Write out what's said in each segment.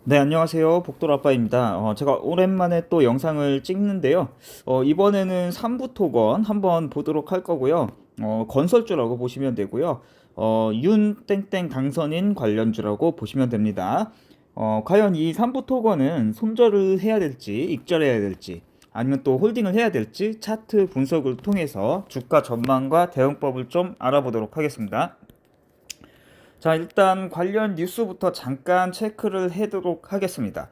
네, 안녕하세요. 복돌아빠입니다. 제가 오랜만에 또 영상을 찍는데요. 이번에는 3부 토건 한번 보도록 할 거고요. 건설주라고 보시면 되고요. 윤땡땡 당선인 관련주라고 보시면 됩니다. 과연 이 3부 토건은 손절을 해야 될지, 익절해야 될지, 아니면 또 홀딩을 해야 될지 차트 분석을 통해서 주가 전망과 대응법을 좀 알아보도록 하겠습니다. 자, 일단 관련 뉴스부터 잠깐 체크를 해도록 하겠습니다.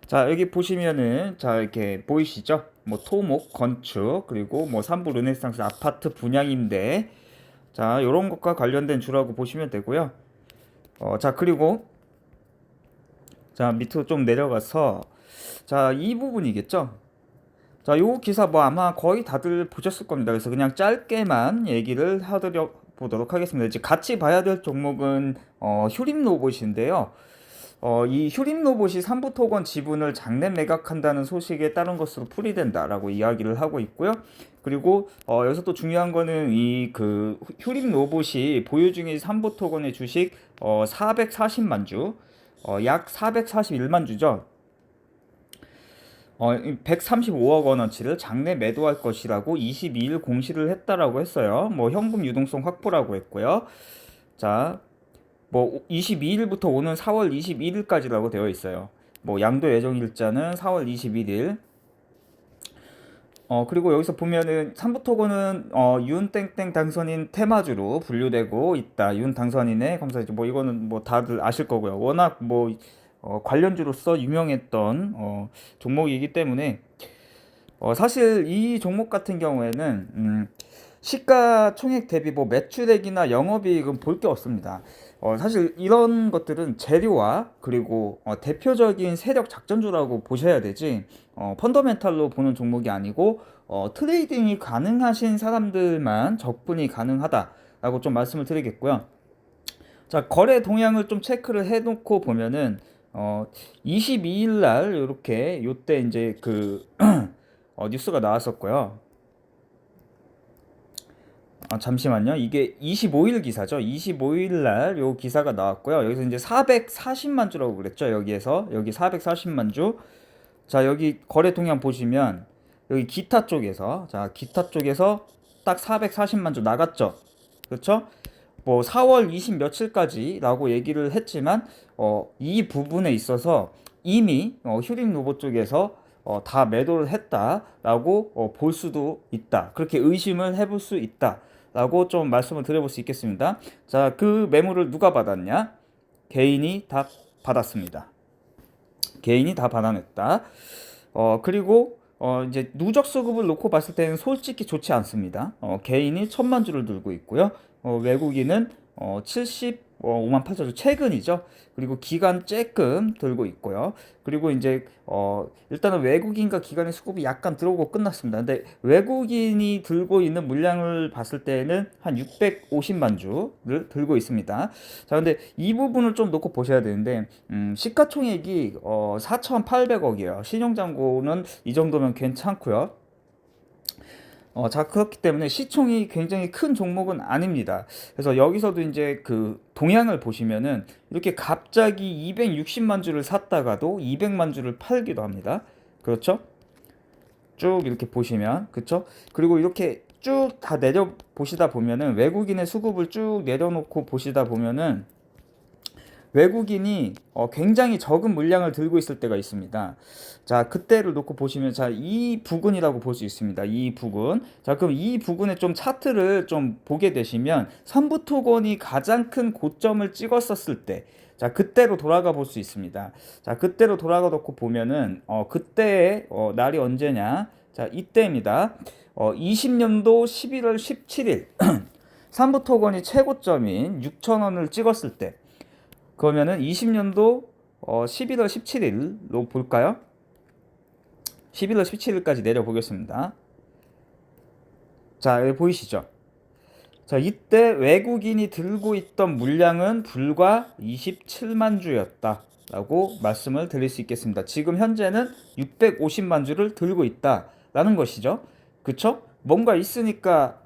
자, 여기 보시면은, 자, 이렇게 보이시죠? 뭐, 토목, 건축, 그리고 뭐, 삼부 르네상스 아파트 분양임대. 자, 요런 것과 관련된 주라고 보시면 되고요. 자, 그리고, 자, 밑으로 좀 내려가서, 자, 이 부분이겠죠? 자, 요 기사 뭐 아마 거의 다들 보셨을 겁니다. 그래서 그냥 짧게만 얘기를 하도록 보도록 하겠습니다. 이제 같이 봐야 될 종목은 휴림 로봇인데요. 이 휴림 로봇이 삼부 토건 지분을 장내 매각한다는 소식에 따른 것으로 풀이된다라고 이야기를 하고 있고요. 그리고 여기서 또 중요한 거는 이 그 휴림 로봇이 보유 중인 삼부 토건의 주식 440만 주, 약 441만 주죠. 135억 원어치를 장내 매도할 것이라고 22일 공시를 했다라고 했어요. 뭐 현금 유동성 확보라고 했고요. 자, 뭐 22일부터 오는 4월 21일까지라고 되어 있어요. 뭐 양도 예정 일자는 4월 21일. 그리고 여기서 보면은 삼부토건은 윤땡땡 당선인 테마주로 분류되고 있다. 윤 당선인의 검사죠. 뭐 이거는 뭐 다들 아실 거고요. 워낙 뭐 관련주로서 유명했던 종목이기 때문에 사실 이 종목 같은 경우에는 시가총액 대비 뭐 매출액이나 영업이익은 볼 게 없습니다. 사실 이런 것들은 재료와 그리고 대표적인 세력 작전주라고 보셔야 되지 펀더멘탈로 보는 종목이 아니고 트레이딩이 가능하신 사람들만 접근이 가능하다라고 좀 말씀을 드리겠고요. 자, 거래 동향을 좀 체크를 해놓고 보면은 22일 날 이렇게 요때 이제 그 뉴스가 나왔었고요. 잠시만요. 이게 25일 기사죠. 25일 날 요 기사가 나왔고요. 여기서 이제 440만 주라고 그랬죠. 여기에서 여기 440만 주. 자, 여기 거래 동향 보시면 여기 기타 쪽에서 자, 기타 쪽에서 딱 440만 주 나갔죠. 그렇죠? 뭐 4월 20 며칠까지라고 얘기를 했지만 이 부분에 있어서 이미 휴림 로봇 쪽에서 다 매도를 했다라고 볼 수도 있다. 그렇게 의심을 해볼 수 있다라고 좀 말씀을 드려볼 수 있겠습니다. 자, 그 매물을 누가 받았냐? 개인이 다 받았습니다. 개인이 다 받아냈다. 그리고 이제 누적 수급을 놓고 봤을 때는 솔직히 좋지 않습니다. 개인이 1,000만 주를 들고 있고요. 외국인은 75만 8천 주 최근이죠. 그리고 기간 쬐끔 들고 있고요. 그리고 이제 일단은 외국인과 기관의 수급이 약간 들어오고 끝났습니다. 근데 외국인이 들고 있는 물량을 봤을 때는 한 650만 주를 들고 있습니다. 자, 근데 이 부분을 좀 놓고 보셔야 되는데 시가총액이 4,800억이에요. 신용잔고는 이 정도면 괜찮고요. 자, 그렇기 때문에 시총이 굉장히 큰 종목은 아닙니다. 그래서 여기서도 이제 그 동향을 보시면은 이렇게 갑자기 260만 주를 샀다가도 200만 주를 팔기도 합니다. 그렇죠? 쭉 이렇게 보시면, 그렇죠? 그리고 이렇게 쭉 다 내려 보시다 보면은 외국인의 수급을 쭉 내려놓고 보시다 보면은 외국인이 굉장히 적은 물량을 들고 있을 때가 있습니다. 자, 그때를 놓고 보시면 자, 이 부근이라고 볼 수 있습니다. 이 부근. 자, 그럼 이 부근의 좀 차트를 좀 보게 되시면 삼부토건이 가장 큰 고점을 찍었었을 때 자, 그때로 돌아가 볼 수 있습니다. 자, 그때로 돌아가 놓고 보면은 그때의 날이 언제냐? 자, 이때입니다. 20년도 11월 17일 삼부토건이 최고점인 6,000원을 찍었을 때 그러면은 20년도 11월 17일로 볼까요? 11월 17일까지 내려보겠습니다. 자, 여기 보이시죠? 자, 이때 외국인이 들고 있던 물량은 불과 27만 주였다. 라고 말씀을 드릴 수 있겠습니다. 지금 현재는 650만 주를 들고 있다라는 것이죠. 그쵸? 뭔가 있으니까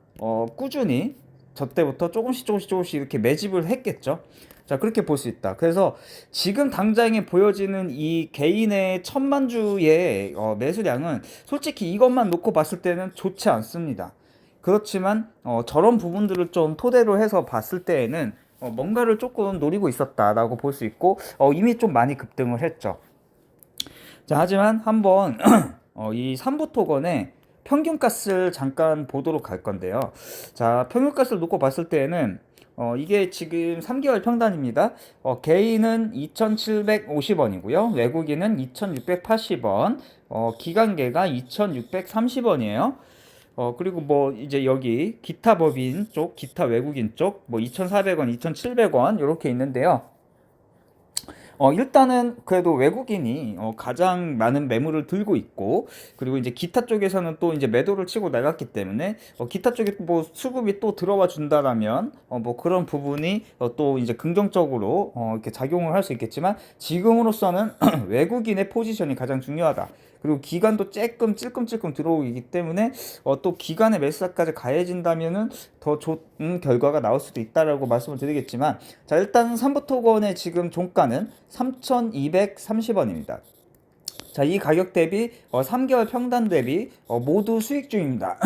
꾸준히 저 때부터 조금씩 이렇게 매집을 했겠죠. 자, 그렇게 볼 수 있다. 그래서 지금 당장에 보여지는 이 개인의 1000만주의 매수량은 솔직히 이것만 놓고 봤을 때는 좋지 않습니다. 그렇지만 저런 부분들을 좀 토대로 해서 봤을 때에는 뭔가를 조금 노리고 있었다라고 볼 수 있고 이미 좀 많이 급등을 했죠. 자, 하지만 한번 이 삼부토건의 평균가스를 잠깐 보도록 할 건데요. 자, 평균가스를 놓고 봤을 때에는 이게 지금 3개월 평단입니다. 개인은 2,750원이고요. 외국인은 2,680원, 기관계가 2,630원이에요. 그리고 뭐 이제 여기 기타 법인 쪽, 기타 외국인 쪽, 뭐 2,400원, 2,700원 이렇게 있는데요. 일단은 그래도 외국인이 가장 많은 매물을 들고 있고, 그리고 이제 기타 쪽에서는 또 이제 매도를 치고 나갔기 때문에 기타 쪽에 뭐 수급이 또 들어와 준다라면 뭐 그런 부분이 또 이제 긍정적으로 이렇게 작용을 할 수 있겠지만, 지금으로서는 외국인의 포지션이 가장 중요하다. 그리고 기간도 찔끔찔끔 들어오기 때문에 또 기간의 매수가까지 가해진다면은 더 좋은 결과가 나올 수도 있다라고 말씀을 드리겠지만, 자, 일단 삼부토건의 지금 종가는 3,230원입니다. 자, 이 가격 대비 3개월 평단 대비 모두 수익 중입니다.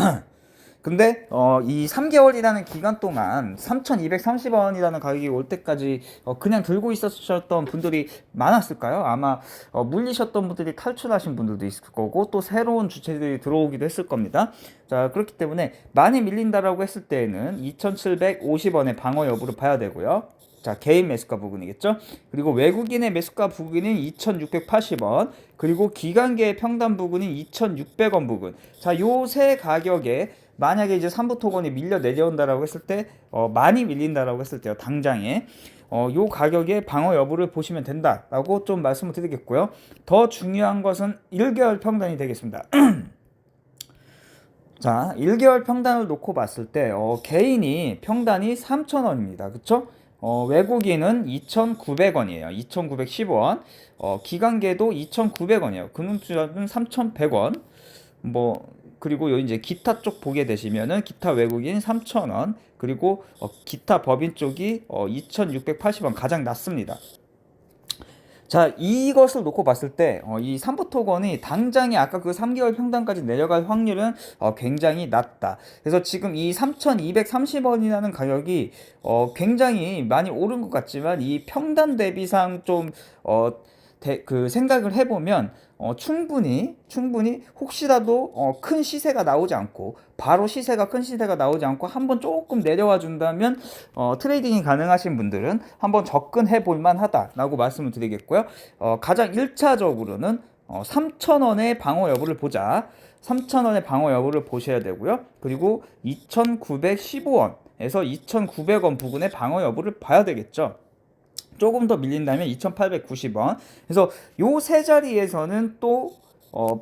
근데 이 3개월이라는 기간 동안 3,230원이라는 가격이 올 때까지 그냥 들고 있었던 분들이 많았을까요? 아마 물리셨던 분들이 탈출하신 분들도 있을 거고, 또 새로운 주체들이 들어오기도 했을 겁니다. 자, 그렇기 때문에 많이 밀린다라고 했을 때에는 2,750원의 방어 여부를 봐야 되고요. 자, 개인 매수가 부근이겠죠. 그리고 외국인의 매수가 부근인 2,680원, 그리고 기관계의 평단 부근인 2,600원 부근. 자, 요 세 가격에 만약에 이제 삼부토건이 밀려 내려온다라고 했을 때, 많이 밀린다라고 했을 때요, 당장에 요 가격의 방어 여부를 보시면 된다라고 좀 말씀을 드리겠고요. 더 중요한 것은 1개월 평단이 되겠습니다. 자, 1개월 평단을 놓고 봤을 때 개인이 평단이 3,000원입니다. 그쵸? 외국인은 2,900원이에요. 2,910원. 기관계도 2,900원이에요. 금융투자는 3,100원. 뭐 그리고 요 이제 기타 쪽 보게 되시면은 기타 외국인 3,000원, 그리고 기타 법인 쪽이 2,680원 가장 낮습니다. 자, 이것을 놓고 봤을 때 이 삼부토건이 당장에 아까 그 3개월 평단까지 내려갈 확률은 굉장히 낮다. 그래서 지금 이 3,230원이라는 가격이 굉장히 많이 오른 것 같지만, 이 평단 대비상 좀 그 생각을 해보면 충분히 혹시라도 큰 시세가 나오지 않고, 바로 큰 시세가 나오지 않고 한번 조금 내려와 준다면 트레이딩이 가능하신 분들은 한번 접근해 볼 만하다라고 말씀을 드리겠고요. 가장 1차적으로는 3,000원의 방어 여부를 보자. 3,000원의 방어 여부를 보셔야 되고요. 그리고 2,915원에서 2,900원 부근의 방어 여부를 봐야 되겠죠. 조금 더 밀린다면 2,890원. 그래서 요 세 자리에서는 또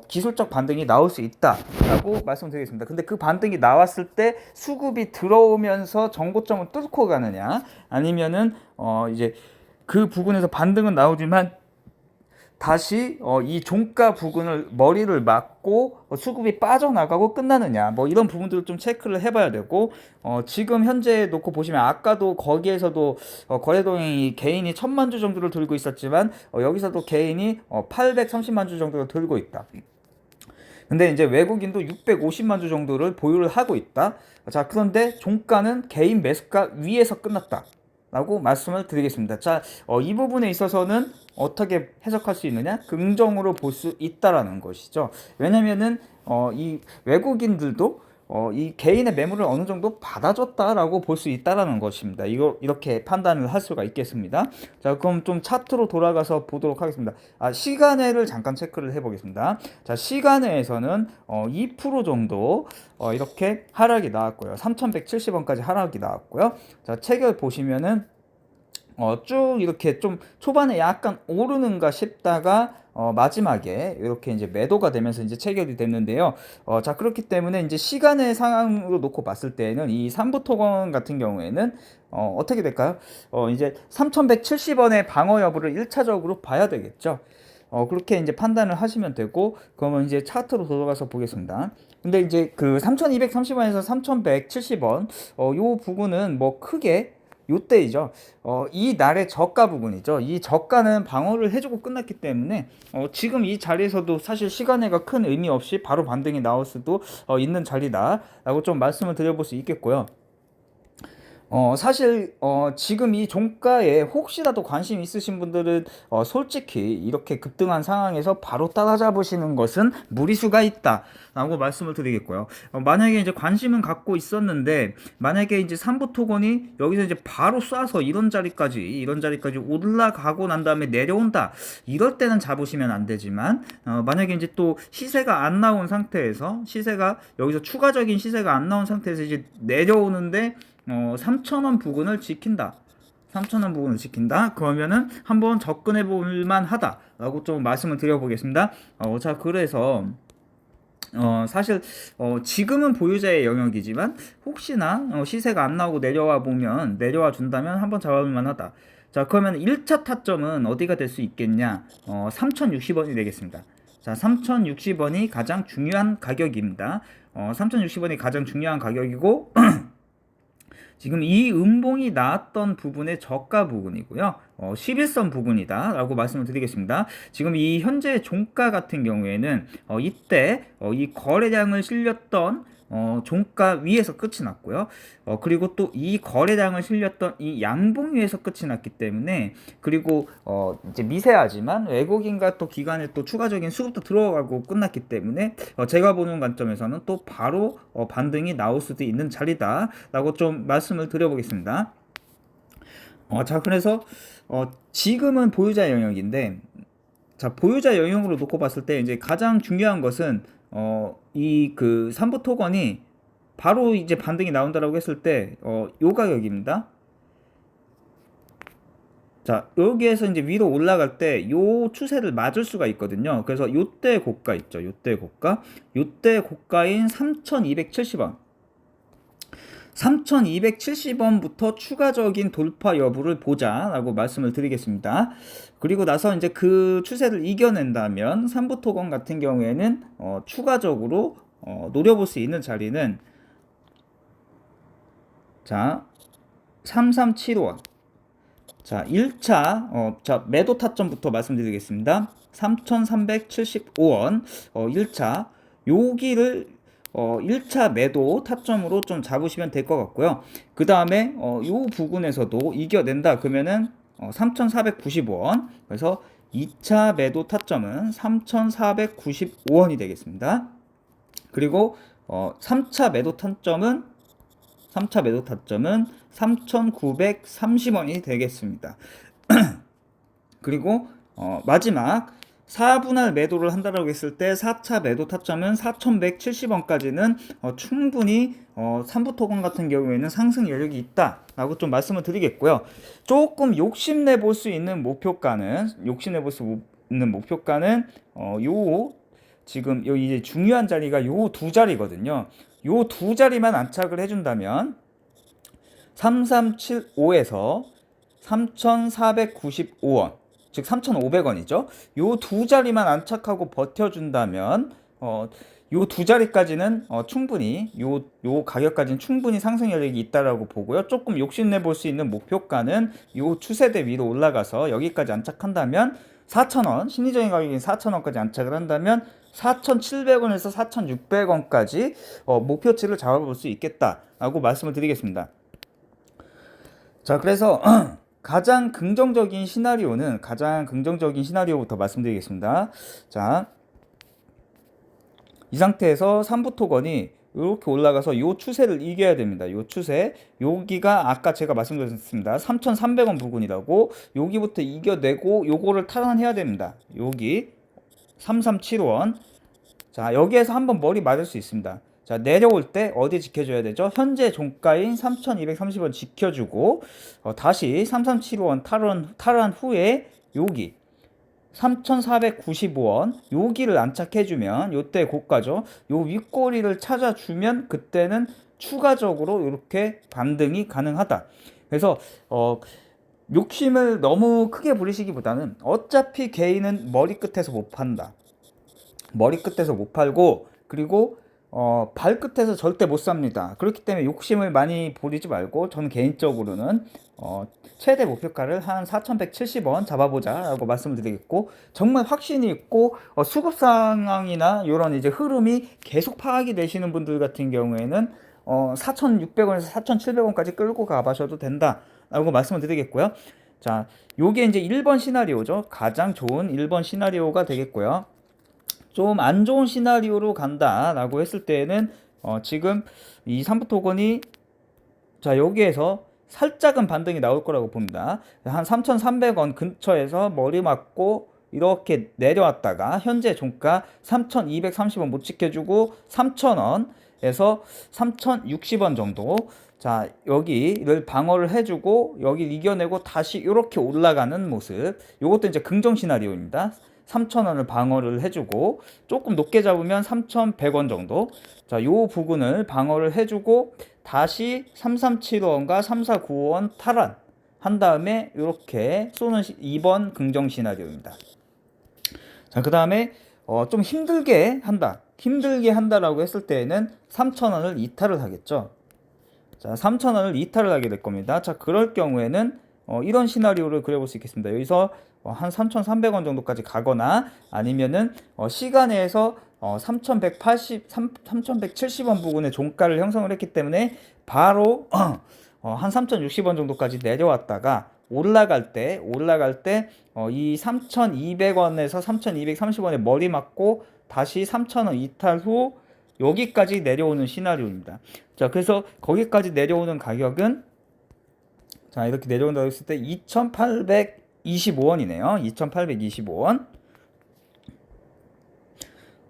기술적 반등이 나올 수 있다라고 말씀드리겠습니다. 근데 그 반등이 나왔을 때 수급이 들어오면서 정고점을 뚫고 가느냐, 아니면은 이제 그 부분에서 반등은 나오지만 다시 이 종가 부근을 머리를 맞고 수급이 빠져나가고 끝나느냐, 뭐 이런 부분들을 좀 체크를 해봐야 되고, 지금 현재 놓고 보시면 아까도 거기에서도 거래동행이 개인이 1,000만주 정도를 들고 있었지만 여기서도 개인이 830만주 정도를 들고 있다. 근데 이제 외국인도 650만주 정도를 보유를 하고 있다. 자, 그런데 종가는 개인 매수가 위에서 끝났다 라고 말씀을 드리겠습니다. 자, 이 부분에 있어서는 어떻게 해석할 수 있느냐? 긍정으로 볼 수 있다라는 것이죠. 왜냐면은 이 외국인들도 이 개인의 매물을 어느 정도 받아줬다라고 볼 수 있다라는 것입니다. 이렇게 판단을 할 수가 있겠습니다. 자, 그럼 좀 차트로 돌아가서 보도록 하겠습니다. 시간외를 잠깐 체크를 해보겠습니다. 자, 시간외에서는 2% 정도 이렇게 하락이 나왔고요. 3,170원까지 하락이 나왔고요. 자, 체결 보시면은 쭉 이렇게 좀 초반에 약간 오르는가 싶다가 마지막에 이렇게 이제 매도가 되면서 이제 체결이 됐는데요. 자, 그렇기 때문에 이제 시간의 상황으로 놓고 봤을 때는 이 삼부토건 같은 경우에는 어떻게 될까요? 이제 3,170원의 방어 여부를 1차적으로 봐야 되겠죠. 그렇게 이제 판단을 하시면 되고, 그러면 이제 차트로 들어가서 보겠습니다. 근데 이제 그 3,230원에서 3,170원 요 부분은 뭐 크게 요때이죠. 이 날의 저가 부분이죠. 이 저가는 방어를 해주고 끝났기 때문에 지금 이 자리에서도 사실 시간에가 큰 의미 없이 바로 반등이 나올 수도 있는 자리다라고 좀 말씀을 드려볼 수 있겠고요. 사실 지금 이 종가에 혹시라도 관심 있으신 분들은 솔직히 이렇게 급등한 상황에서 바로 따라잡으시는 것은 무리수가 있다라고 말씀을 드리겠고요. 만약에 이제 관심은 갖고 있었는데 만약에 이제 삼부토건이 여기서 이제 바로 쏴서 이런 자리까지 올라가고 난 다음에 내려온다, 이럴 때는 잡으시면 안 되지만 만약에 이제 또 시세가 안 나온 상태에서, 시세가 여기서 추가적인 시세가 안 나온 상태에서 이제 내려오는데 3,000원 부근을 지킨다. 3,000원 부근을 지킨다. 그러면은 한번 접근해 볼 만하다라고 좀 말씀을 드려보겠습니다. 자, 그래서 사실 지금은 보유자의 영역이지만 혹시나 시세가 안 나오고 내려와 준다면 한번 잡아볼 만하다. 자, 그러면 1차 타점은 어디가 될 수 있겠냐? 3,060원이 되겠습니다. 자, 3,060원이 가장 중요한 가격입니다. 3,060원이 가장 중요한 가격이고 지금 이 음봉이 나왔던 부분의 저가 부분이고요. 11선 부분이다 라고 말씀을 드리겠습니다. 지금 이 현재 종가 같은 경우에는 이때 이 거래량을 실렸던 종가 위에서 끝이 났고요. 그리고 또 이 거래량을 실렸던 이 양봉 위에서 끝이 났기 때문에, 그리고 이제 미세하지만 외국인과 또 기관의 또 추가적인 수급도 들어가고 끝났기 때문에 제가 보는 관점에서는 또 바로 반등이 나올 수도 있는 자리다라고 좀 말씀을 드려보겠습니다. 자, 그래서 지금은 보유자 영역인데, 자, 보유자 영역으로 놓고 봤을 때 이제 가장 중요한 것은 이 그 삼부 토건이 바로 이제 반등이 나온다라고 했을 때 요 가격입니다. 자, 여기에서 이제 위로 올라갈 때 요 추세를 맞을 수가 있거든요. 그래서 요때 고가 있죠. 요때 고가인 3,270원. 3,270원부터 추가적인 돌파 여부를 보자라고 말씀을 드리겠습니다. 그리고 나서 이제 그 추세를 이겨낸다면 삼부토건 같은 경우에는 추가적으로 노려볼 수 있는 자리는, 자, 3375원. 자, 1차 자, 매도 타점부터 말씀드리겠습니다. 3,375원 1차 여기를 1차 매도 타점으로 좀 잡으시면 될 것 같고요. 그 다음에 요 부분에서도 이겨낸다 그러면은 3,495원, 그래서 2차 매도 타점은 3,495원이 되겠습니다. 그리고 3차 매도 타점은 3,930원이 되겠습니다. 그리고 마지막 4분할 매도를 한다라고 했을 때 4차 매도 타점은 4,170원까지는 충분히 삼부토건 같은 경우에는 상승 여력이 있다라고 좀 말씀을 드리겠고요. 조금 욕심내 볼 수 있는 목표가는 요 지금 요 이제 중요한 자리가 요 두 자리거든요. 요 두 자리만 안착을 해준다면 3375에서 3,495원, 즉 3,500원이죠. 요 두 자리만 안착하고 버텨준다면 요 두 자리까지는 충분히 요 가격까지는 충분히 상승 여력이 있다라고 보고요. 조금 욕심내 볼 수 있는 목표가는 요 추세대 위로 올라가서 여기까지 안착한다면 4,000원, 심리적인 가격인 4,000원까지 안착을 한다면 4,700원에서 4,600원까지 목표치를 잡아볼 수 있겠다라고 말씀을 드리겠습니다. 자, 그래서 가장 긍정적인 시나리오부터 말씀드리겠습니다. 자, 이 상태에서 삼부토건이 이렇게 올라가서 이 추세를 이겨야 됩니다. 이 추세, 여기가 아까 제가 말씀드렸습니다. 3,300원 부근이라고, 여기부터 이겨내고 요거를 탈환해야 됩니다. 여기 3375원. 자, 여기에서 한번 머리 맞을 수 있습니다. 자, 내려올 때 어디 지켜줘야 되죠? 현재 종가인 3,230원 지켜주고 다시 3375원 탈환 후에 여기 3,495원 여기를 안착해주면, 요때 고가죠. 요 윗꼬리를 찾아주면 그때는 추가적으로 이렇게 반등이 가능하다. 그래서 욕심을 너무 크게 부리시기보다는 어차피 개인은 머리끝에서 못 판다. 머리끝에서 못 팔고, 그리고 발끝에서 절대 못 삽니다. 그렇기 때문에 욕심을 많이 부리지 말고, 저는 개인적으로는 최대 목표가를 한 4,170원 잡아보자라고 말씀을 드리겠고, 정말 확신이 있고 수급 상황이나 이런 이제 흐름이 계속 파악이 되시는 분들 같은 경우에는 4,600원에서 4,700원까지 끌고 가봐셔도 된다라고 말씀을 드리겠고요. 자, 요게 이제 1번 시나리오죠. 가장 좋은 1번 시나리오가 되겠고요. 좀 안 좋은 시나리오로 간다라고 했을 때는 지금 이 삼부토건이 자 여기에서 살짝은 반등이 나올 거라고 봅니다. 한 3,300원 근처에서 머리 맞고 이렇게 내려왔다가 현재 종가 3,230원 못 지켜주고 3,000원에서 3,060원 정도, 자 여기를 방어를 해주고 여기 이겨내고 다시 이렇게 올라가는 모습, 요것도 이제 긍정 시나리오입니다. 3,000원을 방어를 해주고 조금 높게 잡으면 3,100원 정도, 자 요 부분을 방어를 해주고 다시 3,375원과 3,495원 탈환 한 다음에 이렇게 쏘는 2번 긍정 시나리오입니다. 자, 그 다음에 좀 힘들게 한다라고 했을 때에는 3,000원을 이탈을 하겠죠. 자, 3,000원을 이탈을 하게 될 겁니다. 자, 그럴 경우에는 이런 시나리오를 그려볼 수 있겠습니다. 여기서 한 3,300원 정도까지 가거나 아니면은 시간에서 3,170원 부근의 종가를 형성을 했기 때문에 바로 한 3,060원 정도까지 내려왔다가 올라갈 때 이 3,200원에서 3,230원에 머리 맞고 다시 3,000원 이탈 후 여기까지 내려오는 시나리오입니다. 자, 그래서 거기까지 내려오는 가격은 자 이렇게 내려온다고 했을 때 2,825원이네요. 2,825원.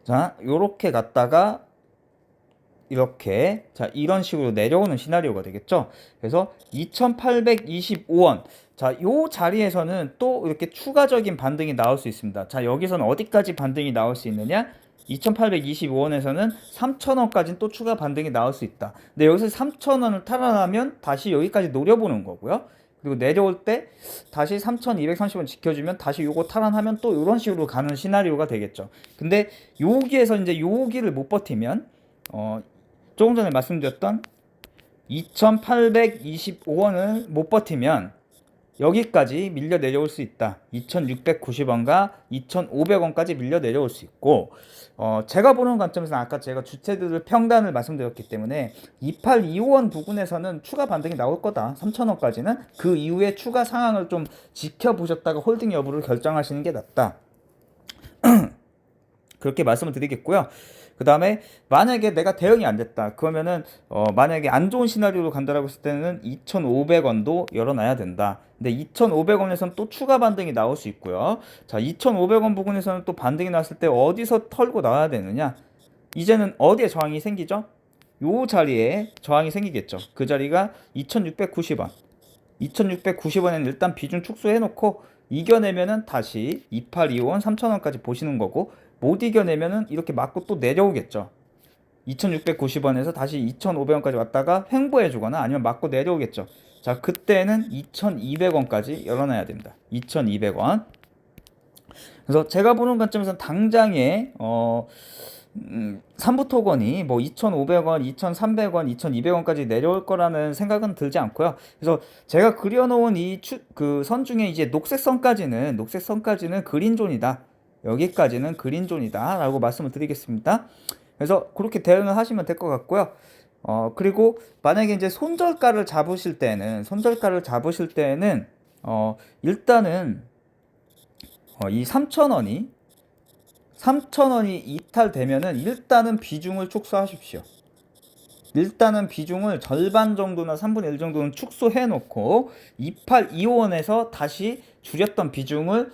자, 요렇게 갔다가 이렇게 자 이런 식으로 내려오는 시나리오가 되겠죠. 그래서 2,825원, 자 요 자리에서는 또 이렇게 추가적인 반등이 나올 수 있습니다. 자 여기서는 어디까지 반등이 나올 수 있느냐, 2,825원에서는 3,000원까지는 또 추가 반등이 나올 수 있다. 근데 여기서 3,000원을 탈환하면 다시 여기까지 노려보는 거고요. 그리고 내려올 때 다시 3,230원 지켜주면 다시 요거 탈환하면 또 이런 식으로 가는 시나리오가 되겠죠. 근데 여기에서 이제 여기를 못 버티면 조금 전에 말씀드렸던 2,825원을 못 버티면 여기까지 밀려 내려올 수 있다. 2,690원과 2,500원까지 밀려 내려올 수 있고, 제가 보는 관점에서 아까 제가 주체들 평단을 말씀드렸기 때문에 2825원 부근에서는 추가 반등이 나올 거다. 3,000원까지는 그 이후에 추가 상황을 좀 지켜보셨다가 홀딩 여부를 결정하시는 게 낫다. 그렇게 말씀을 드리겠고요. 그 다음에 만약에 내가 대응이 안 됐다 그러면은 만약에 안 좋은 시나리오로 간다라고 했을 때는 2,500원도 열어놔야 된다. 근데 2,500원에서는 또 추가 반등이 나올 수 있고요. 자, 2,500원 부근에서는 또 반등이 났을 때 어디서 털고 나와야 되느냐, 이제는 어디에 저항이 생기죠? 요 자리에 저항이 생기겠죠. 그 자리가 2,690원. 2,690원에는 일단 비중 축소해 놓고 이겨내면은 다시 2825원 3,000원까지 보시는 거고, 못 이겨내면은 이렇게 맞고 또 내려오겠죠. 2,690원에서 다시 2,500원까지 왔다가 횡보해 주거나 아니면 맞고 내려오겠죠. 자, 그때는 2,200원까지 열어놔야 됩니다. 2,200원. 그래서 제가 보는 관점에서는 당장에 삼부토건이 뭐 2,500원, 2,300원, 2,200원까지 내려올 거라는 생각은 들지 않고요. 그래서 제가 그려놓은 그 선 중에 이제 녹색선까지는 그린존이다. 여기까지는 그린존이다 라고 말씀을 드리겠습니다. 그래서 그렇게 대응을 하시면 될 것 같고요. 그리고 만약에 이제 손절가를 잡으실 때는 일단은 이 3,000원이 이탈되면은 일단은 비중을 축소하십시오. 일단은 비중을 절반 정도나 3분의 1 정도는 축소해 놓고 2825원에서 다시 줄였던 비중을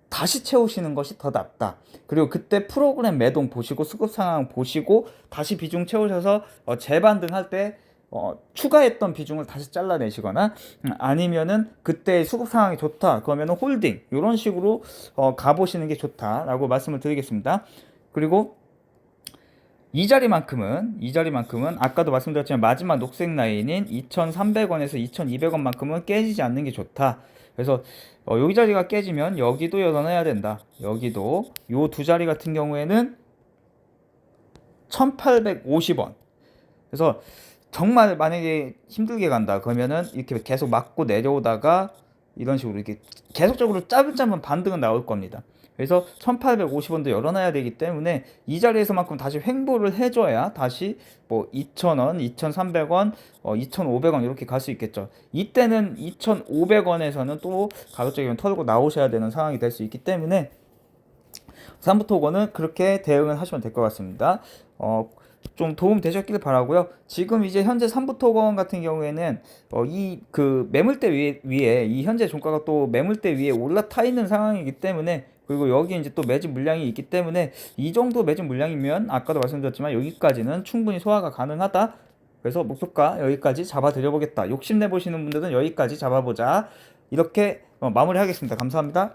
다시 채우시는 것이 더 낫다. 그리고 그때 프로그램 매동 보시고 수급 상황 보시고 다시 비중 채우셔서 재반등할 때 추가했던 비중을 다시 잘라내시거나 아니면은 그때 수급 상황이 좋다 그러면은 홀딩 이런 식으로 가보시는 게 좋다라고 말씀을 드리겠습니다. 그리고 이 자리만큼은 아까도 말씀드렸지만 마지막 녹색 라인인 2,300원에서 2,200원만큼은 깨지지 않는 게 좋다. 그래서 여기 자리가 깨지면 여기도 열어놔야 된다. 여기도 요 두 자리 같은 경우에는 1,850원. 그래서 정말 만약에 힘들게 간다 그러면은 이렇게 계속 맞고 내려오다가 이런 식으로 이렇게 계속적으로 짜잘한 반등은 나올 겁니다. 그래서 1850원도 열어놔야 되기 때문에 이 자리에서만큼 다시 횡보를 해줘야 다시 뭐 2,000원, 2,300원, 2,500원 이렇게 갈 수 있겠죠. 이때는 2,500원에서는 또 가급적이면 털고 나오셔야 되는 상황이 될 수 있기 때문에 삼부토건은 그렇게 대응을 하시면 될 것 같습니다. 좀 도움 되셨길 바라고요. 지금 이제 현재 삼부토건 같은 경우에는 이 그 매물대 위에 이 현재 종가가 또 매물대 위에 올라타 있는 상황이기 때문에, 그리고 여기 이제 또 매집 물량이 있기 때문에 이 정도 매집 물량이면 아까도 말씀드렸지만 여기까지는 충분히 소화가 가능하다. 그래서 목표가 여기까지 잡아 드려 보겠다. 욕심내 보시는 분들은 여기까지 잡아보자. 이렇게 마무리하겠습니다. 감사합니다.